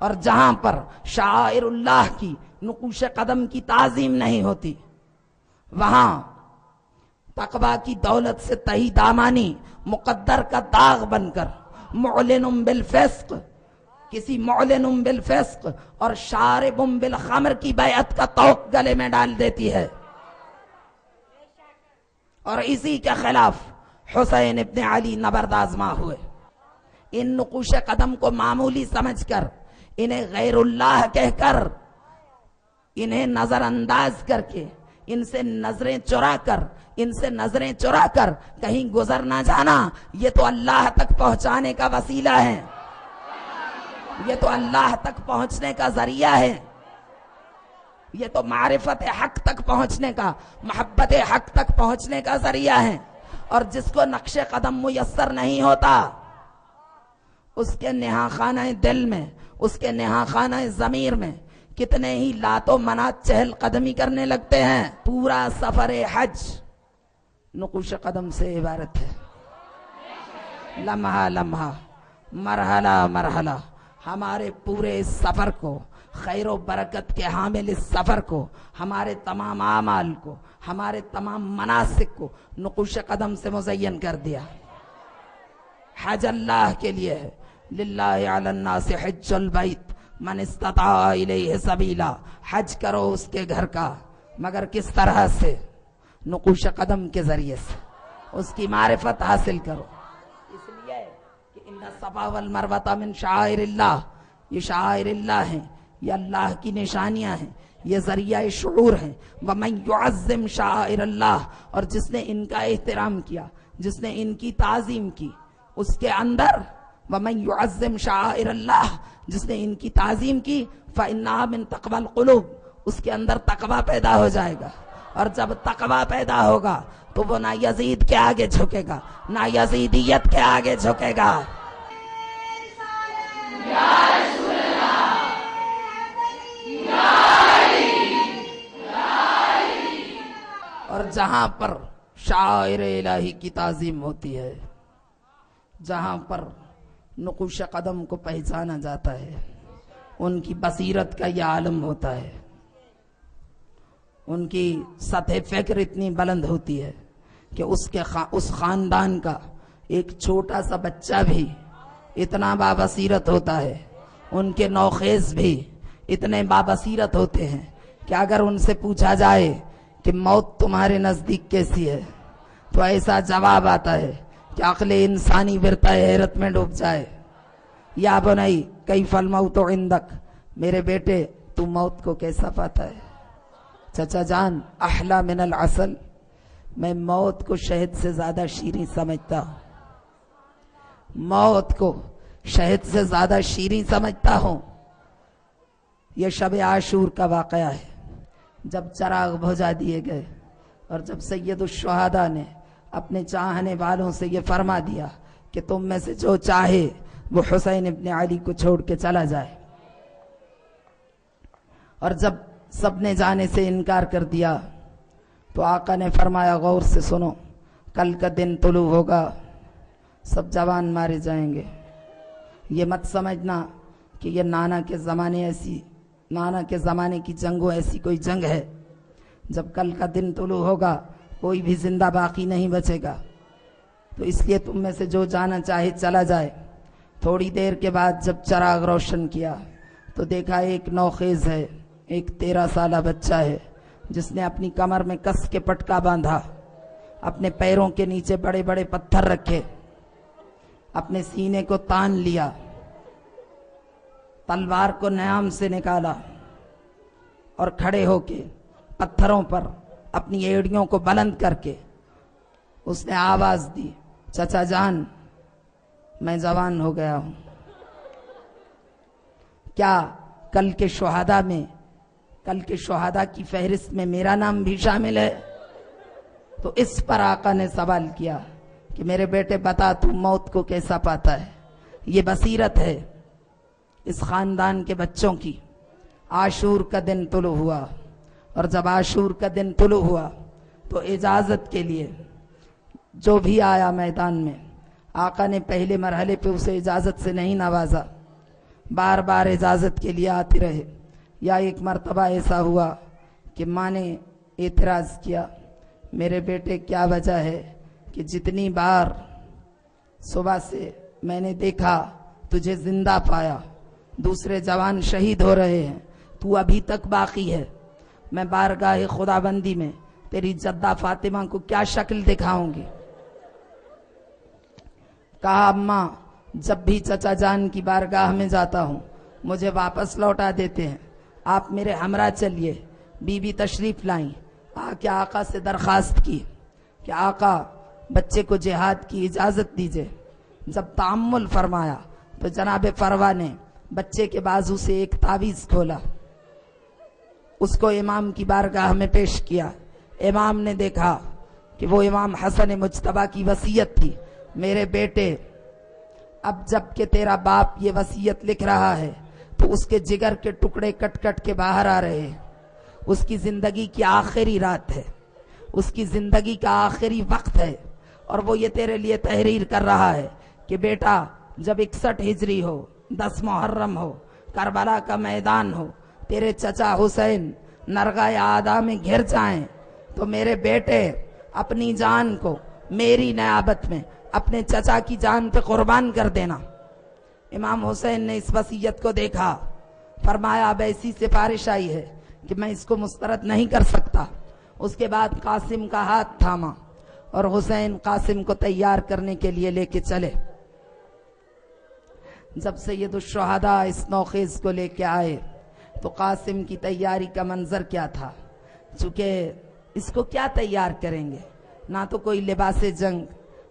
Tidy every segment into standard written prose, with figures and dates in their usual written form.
اور جہاں پر شعائر اللہ کی نقوش قدم کی تعظیم نہیں ہوتی، وہاں تقوی کی دولت سے تہی دامانی مقدر کا داغ بن کر معلن بالفسق، کسی معلن بالفسق اور شارب بالخمر کی بیعت کا طوق گلے میں ڈال دیتی ہے۔ اور اسی کے خلاف حسین ابن علی نبردآزما ہوئے۔ ان نقوش قدم کو معمولی سمجھ کر، انہیں غیر اللہ کہہ کر، انہیں نظر انداز کر کے، ان سے نظریں چرا کر کہیں گزر نہ جانا، یہ تو اللہ تک پہنچانے کا وسیلہ ہے، یہ تو اللہ تک پہنچنے کا ذریعہ ہے، یہ تو معرفت حق تک پہنچنے کا، محبت حق تک پہنچنے کا ذریعہ ہے۔ اور جس کو نقش قدم میسر نہیں ہوتا، اس کے نہا خانہ دل میں، اس کے نہا خانہ ضمیر میں کتنے ہی لات و منات چہل قدمی کرنے لگتے ہیں۔ پورا سفر حج نقوش قدم سے عبارت ہے، لمحہ لمحہ، مرحلہ مرحلہ، ہمارے پورے اس سفر کو، خیر و برکت کے حامل اس سفر کو، ہمارے تمام اعمال کو، ہمارے تمام مناسک کو نقوش قدم سے مزین کر دیا۔ حج اللہ کے لیے ہے، للہ علی الناس حج البیت من استطاع الیہ سبیلا، حج کرو اس کے گھر کا، مگر کس طرح سے؟ نقوش قدم کے ذریعے سے، اس کی معرفت حاصل کرو۔ اس لیے کہ ان الصفا والمروہ من شعائر اللہ، یہ شعائر اللہ ہیں، یہ اللہ کی نشانیاں ہیں، یہ ذریعہ شعور ہیں۔ وَمَن يُعَظِّمْ شَعَائِرَ اللَّهِ، اور جس نے ان کا احترام کیا، جس نے ان کی تعظیم کی، اس کے اندر وَمَن يُعَظِّمْ شَعَائِرَ اللَّهِ، جس نے ان کی تعظیم کی، فَإِنَّهَا مِن تَقْوَى الْقُلُوبِ، اس کے اندر تقوی پیدا ہو جائے گا۔ اور جب تقوی پیدا ہوگا تو وہ نہ یزید کے آگے جھکے گا، نہ یزیدیت کے آگے جھکے گا۔ اور جہاں پر شعائر الہی کی تعظیم ہوتی ہے، جہاں پر نقوش قدم کو پہچانا جاتا ہے، ان کی بصیرت کا یہ عالم ہوتا ہے، ان کی سطح فکر اتنی بلند ہوتی ہے کہ اس خاندان کا ایک چھوٹا سا بچہ بھی اتنا بابصیرت ہوتا ہے، ان کے نوخیز بھی اتنے بابصیرت ہوتے ہیں کہ اگر ان سے پوچھا جائے کہ موت تمہارے نزدیک کیسی ہے، تو ایسا جواب آتا ہے کہ عقل انسانی ورطہ حیرت میں ڈوب جائے۔ یا بنی کیف الموت عندک، میرے بیٹے تو موت کو کیسا پاتا ہے؟ چچا جان، احلا من العسل، میں موت کو شہد سے زیادہ شیریں سمجھتا ہوں، موت کو شہد سے زیادہ شیریں سمجھتا ہوں۔ یہ شب عاشور کا واقعہ ہے، جب چراغ بجھا دیے گئے اور جب سید الشہداء نے اپنے چاہنے والوں سے یہ فرما دیا کہ تم میں سے جو چاہے وہ حسین ابن علی کو چھوڑ کے چلا جائے، اور جب سب نے جانے سے انکار کر دیا تو آقا نے فرمایا غور سے سنو، کل کا دن طلوع ہوگا، سب جوان مارے جائیں گے۔ یہ مت سمجھنا کہ یہ نانا کے زمانے کی جنگوں ایسی کوئی جنگ ہے، جب کل کا دن طلوع ہوگا کوئی بھی زندہ باقی نہیں بچے گا، تو اس لیے تم میں سے جو جانا چاہے چلا جائے۔ تھوڑی دیر کے بعد جب چراغ روشن کیا تو دیکھا ایک نوخیز ہے، ایک 13 سالہ بچہ ہے، جس نے اپنی کمر میں کس کے پٹکا باندھا، اپنے پیروں کے نیچے بڑے بڑے پتھر رکھے، اپنے سینے کو تان لیا، تلوار کو نیام سے نکالا اور کھڑے ہو کے پتھروں پر اپنی ایڑیوں کو بلند کر کے اس نے آواز دی، چچا جان میں جوان ہو گیا ہوں، کیا کل کے شہداء کی فہرست میں میرا نام بھی شامل ہے؟ تو اس پر آقا نے سوال کیا کہ میرے بیٹے بتا تو موت کو کیسا پاتا ہے؟ یہ بصیرت ہے اس خاندان کے بچوں کی۔ عاشور کا دن طلوع ہوا، اور جب عاشور کا دن طلوع ہوا تو اجازت کے لیے جو بھی آیا میدان میں، آقا نے پہلے مرحلے پہ اسے اجازت سے نہیں نوازا، بار بار اجازت کے لیے آتے رہے. یا ایک مرتبہ ایسا ہوا کہ ماں نے اعتراض کیا, میرے بیٹے کیا وجہ ہے کہ جتنی بار صبح سے میں نے دیکھا تجھے زندہ پایا, دوسرے جوان شہید ہو رہے ہیں, تو ابھی تک باقی ہے. میں بارگاہ خدا بندی میں تیری جدہ فاطمہ کو کیا شکل دکھاؤں گی. کہا اماں جب بھی چچا جان کی بارگاہ میں جاتا ہوں مجھے واپس لوٹا دیتے ہیں, آپ میرے ہمراہ چلیے. بی بی تشریف لائیں, آ کے آقا سے درخواست کی کہ آقا بچے کو جہاد کی اجازت دیجئے. جب تأمل فرمایا تو جناب فروا نے بچے کے بازو سے ایک تعویذ کھولا, اس کو امام کی بارگاہ میں پیش کیا. امام نے دیکھا کہ وہ امام حسن مجتبیٰ کی وصیت تھی, میرے بیٹے اب جب کہ تیرا باپ یہ وصیت لکھ رہا ہے تو اس کے جگر کے ٹکڑے کٹ کٹ کے باہر آ رہے ہیں. اس کی زندگی کی آخری رات ہے, اس کی زندگی کا آخری وقت ہے, اور وہ یہ تیرے لیے تحریر کر رہا ہے کہ بیٹا جب 61 ہجری ہو, 10 محرم ہو, کربلا کا میدان ہو, تیرے چچا حسین نرغہ آدھا میں گھر جائیں تو میرے بیٹے اپنی جان کو میری نیابت میں اپنے چچا کی جان پہ قربان کر دینا. امام حسین نے اس وصیت کو دیکھا, فرمایا اب ایسی سفارش آئی ہے کہ میں اس کو مسترد نہیں کر سکتا. اس کے بعد قاسم کا ہاتھ تھاما اور حسین قاسم کو تیار کرنے کے لیے لے کے چلے. جب سید الشہداء اس نوخیز کو لے کے آئے تو قاسم کی تیاری کا منظر کیا تھا. چونکہ اس کو کیا تیار کریں گے, نہ تو کوئی لباس جنگ,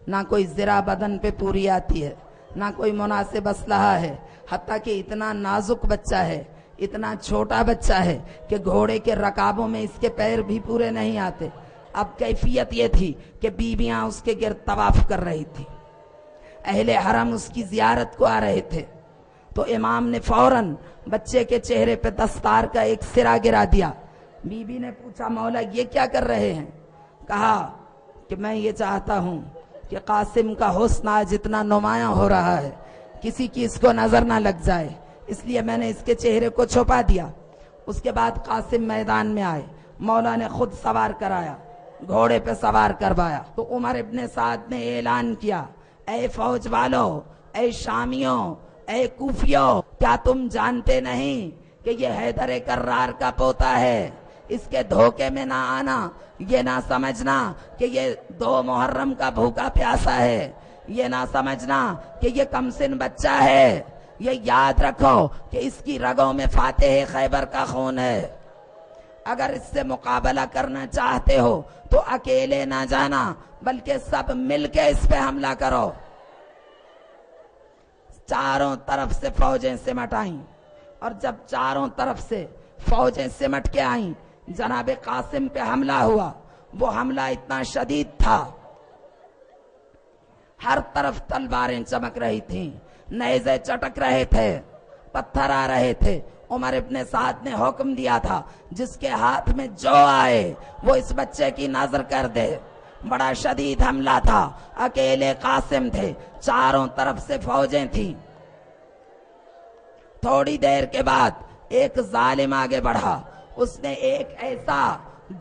نہ کوئی زرہ بدن پہ پوری آتی ہے, نہ کوئی مناسب اسلحہ ہے, حتیٰ کہ اتنا نازک بچہ ہے, اتنا چھوٹا بچہ ہے کہ گھوڑے کے رکابوں میں اس کے پیر بھی پورے نہیں آتے. اب کیفیت یہ تھی کہ بیویاں اس کے گرد طواف کر رہی تھی, اہل حرم اس کی زیارت کو آ رہے تھے. تو امام نے فوراً بچے کے چہرے پہ دستار کا ایک سرا گرا دیا. بی بی نے پوچھا مولا یہ کیا کر رہے ہیں؟ کہا کہ میں یہ چاہتا ہوں کہ قاسم کا حسن آج اتنا نمایاں ہو رہا ہے کسی کی اس کو نظر نہ لگ جائے, اس لیے میں نے اس کے چہرے کو چھپا دیا. اس کے بعد قاسم میدان میں آئے, مولا نے خود سوار کرایا, گھوڑے پہ سوار کروایا. تو عمر ابن سعد نے اعلان کیا, اے فوج والو, اے شامیوں, اے کوفیوں, کیا تم جانتے نہیں کہ یہ حیدر کرار کا پوتا ہے؟ اس کے دھوکے میں نہ آنا, یہ نہ سمجھنا کہ یہ 2 محرم کا بھوکا پیاسا ہے, یہ نہ سمجھنا کہ یہ کمسن بچہ ہے. یہ یاد رکھو کہ اس کی رگوں میں فاتح خیبر کا خون ہے. اگر اس سے مقابلہ کرنا چاہتے ہو تو اکیلے نہ جانا بلکہ سب مل کے اس پہ حملہ کرو. چاروں طرف سے فوجیں سمٹ آئیں, اور جب چاروں طرف سے فوجیں سمٹ کے آئیں جناب قاسم پہ حملہ ہوا. وہ حملہ اتنا شدید تھا, ہر طرف تلواریں چمک رہی تھیں, نیزے چٹک رہے تھے, پتھر آ رہے تھے. عمر ابن سعد نے حکم دیا تھا جس کے ہاتھ میں جو آئے وہ اس بچے کی نظر کر دے. بڑا شدید حملہ تھا, اکیلے قاسم تھے, چاروں طرف سے فوجیں تھیں. تھوڑی دیر کے بعد ایک ظالم آگے بڑھا, اس نے ایک ایسا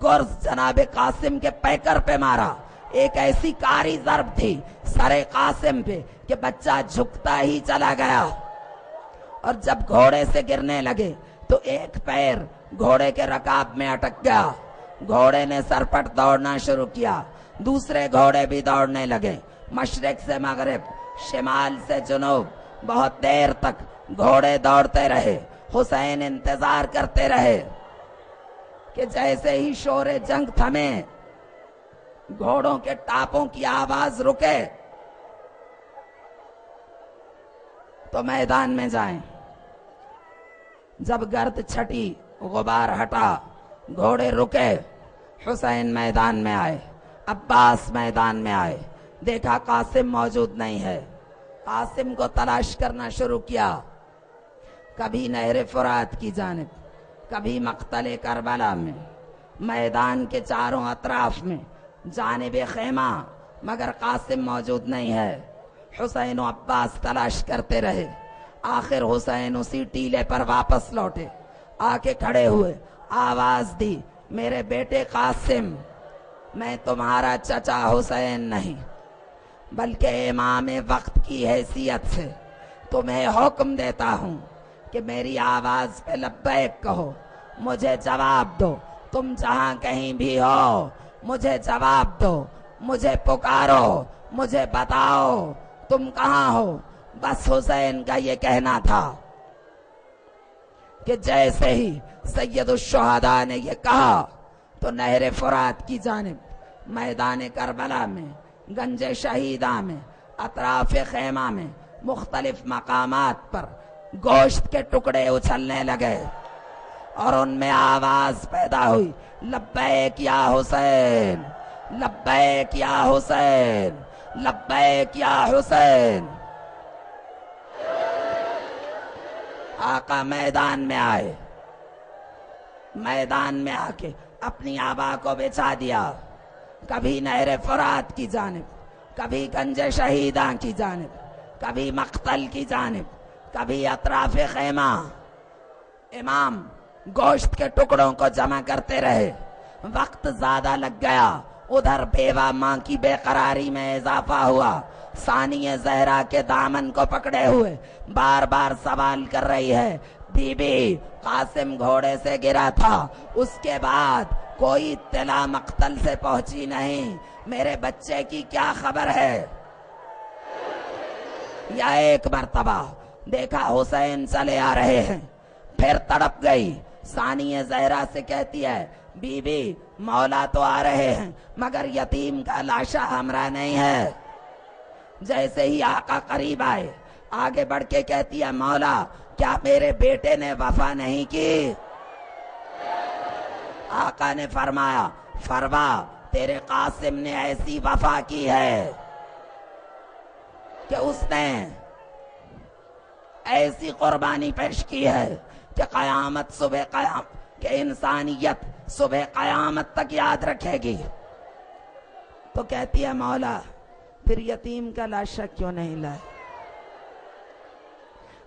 گرز جناب قاسم کے پیکر پہ مارا, ایک ایسی کاری ضرب تھی سر قاسم پہ کہ بچہ جھکتا ہی چلا گیا. اور جب گھوڑے سے گرنے لگے تو ایک پیر گھوڑے کے رکاب میں اٹک گیا. گھوڑے نے سرپٹ دوڑنا شروع کیا, دوسرے گھوڑے بھی دوڑنے لگے. مشرق سے مغرب, شمال سے جنوب, بہت دیر تک گھوڑے دوڑتے رہے. حسین انتظار کرتے رہے کہ جیسے ہی شور جنگ تھمے, گھوڑوں کے ٹاپوں کی آواز رکے تو میدان میں جائیں. جب گرد چھٹی, غبار ہٹا, گھوڑے رکے, حسین میدان میں آئے, عباس میدان میں آئے. دیکھا قاسم موجود نہیں ہے, قاسم کو تلاش کرنا شروع کیا. کبھی نہر فرات کی جانب, کبھی مقتل کربلا میں, میدان کے چاروں اطراف میں, جانب خیمہ, مگر قاسم موجود نہیں ہے. حسین و عباس تلاش کرتے رہے. آخر حسین اسی ٹیلے پر واپس لوٹے، آ کے کھڑے ہوئے، آواز دی، میرے بیٹے قاسم، میں تمہارا چچا حسین نہیں بلکہ امام وقت کی حیثیت سے تمہیں حکم دیتا ہوں کہ میری آواز پہ لبیک کہو، مجھے جواب دو، تم جہاں کہیں بھی ہو مجھے جواب دو، مجھے پکارو، مجھے بتاؤ تم کہاں ہو۔ بس حسین کا یہ کہنا تھا کہ جیسے ہی سید الشہداء نے یہ کہا تو نہر فرات کی جانب میدان کربلا میں، گنج شہیدہ میں، اطراف خیمہ میں، مختلف مقامات پر گوشت کے ٹکڑے اچھلنے لگے اور ان میں آواز پیدا ہوئی، لبیک یا حسین، لبیک یا حسین، لبیک یا حسین۔ آقا میدان میں آئے، میدان میں آ کے اپنی آبا کو بچھا دیا، کبھی نہر فرات کی جانب، کبھی گنج شہیدہ کی جانب، کبھی مقتل کی جانب، کبھی اطراف خیمہ۔ امام گوشت کے ٹکڑوں کو جمع کرتے رہے، وقت زیادہ لگ گیا، ادھر بیوہ ماں کی بے قراری میں اضافہ ہوا، ثانی زہرا کے دامن کو پکڑے ہوئے بار بار سوال کر رہی ہے، بی بی قاسم گھوڑے سے گرا تھا، اس کے بعد کوئی اطلاع مقتل سے پہنچی نہیں، میرے بچے کی کیا خبر ہے؟ یا ایک مرتبہ دیکھا حسین چلے آ رہے ہیں، پھر تڑپ گئی، ثانی زہرا سے کہتی ہے، بی بی مولا تو آ رہے ہیں مگر یتیم کا لاشا ہمراہ نہیں ہے۔ جیسے ہی آقا قریب آئے، آگے بڑھ کے کہتی ہے، مولا کیا میرے بیٹے نے وفا نہیں کی؟ آقا نے فرمایا، فرما تیرے قاسم نے ایسی وفا کی ہے کہ اس نے ایسی قربانی پیش کی ہے کہ قیامت صبح کہ انسانیت صبح قیامت تک یاد رکھے گی۔ تو کہتی ہے، مولا پھر یتیم کا لاشا کیوں نہیں لائے؟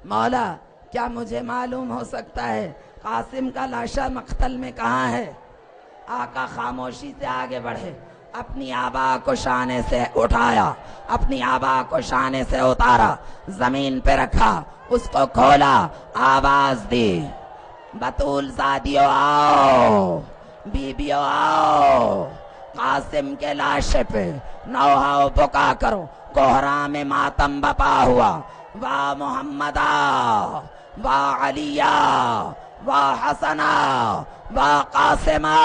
مولا کیا مجھے معلوم ہو سکتا ہے قاسم کا لاشا مقتل میں کہاں ہے؟ آقا خاموشی سے آگے بڑھے، اپنی آبا کو شانے سے اٹھایا، اپنی آبا کو شانے سے اتارا، زمین پہ رکھا، اس کو کھولا، آواز دی، بطول زادیو آؤ، بیبیو آؤ، قاسم کے لاشے پہ نوحہ بکا کرو، کوہرام ماتم بپا ہوا، واہ محمدہ، واہ علیہ، واہ حسنہ، واہ قاسمہ۔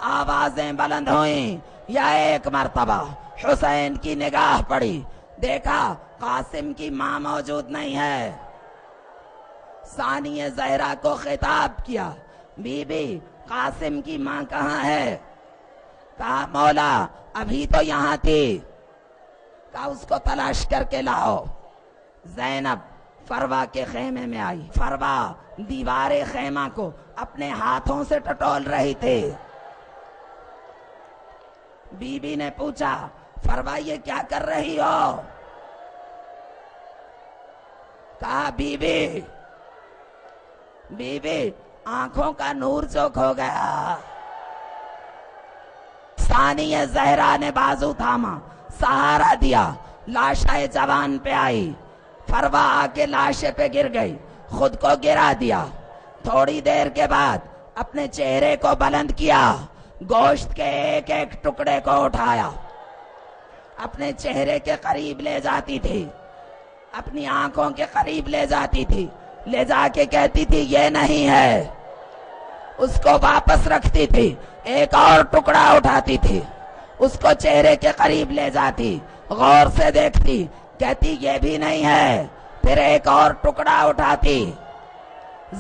آوازیں بلند ہوئیں، یا ایک مرتبہ حسین کی نگاہ پڑی، دیکھا قاسم کی ماں موجود نہیں ہے، ثانی زہرا کو خطاب کیا، بی بی قاسم کی ماں کہاں ہے؟ کہا مولا ابھی تو یہاں تھی، کہا اس کو تلاش کر کے لاؤ۔ زینب فروا کے خیمے میں آئی، فروا دیوار خیمہ کو اپنے ہاتھوں سے ٹٹول رہی تھی۔ بی بی نے پوچھا، فروا یہ کیا کر رہی ہو؟ کہا بی بی آنکھوں کا نور جو کھو گیا۔ ثانی زہرا نے بازو تھاما، سہارا دیا، لاشائے جوان پہ آئی، فروا آ کے لاشے پہ گر گئی، خود کو گرا دیا، تھوڑی دیر کے بعد اپنے چہرے کو بلند کیا، گوشت کے ایک ایک ٹکڑے کو اٹھایا، اپنے چہرے کے قریب لے جاتی تھی، اپنی آنکھوں کے قریب لے جاتی تھی، لے جا کے کہتی تھی یہ نہیں ہے، اس کو واپس رکھتی تھی، ایک اور ٹکڑا اٹھاتی تھی، اس کو چہرے کے قریب لے جاتی، غور سے دیکھتی، کہتی یہ بھی نہیں ہے، پھر ایک اور ٹکڑا اٹھاتی۔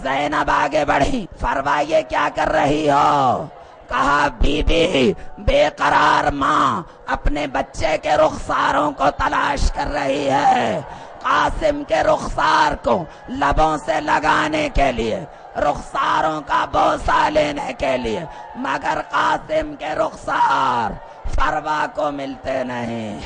زینب آگے بڑھی، فروا یہ کیا کر رہی ہو؟ کہا بی بی بے قرار ماں اپنے بچے کے رخساروں کو تلاش کر رہی ہے، قاسم کے رخسار کو لبوں سے لگانے کے لیے، رخساروں کا بوسہ لینے کے لیے، مگر قاسم کے رخسار فروا کو ملتے نہیں۔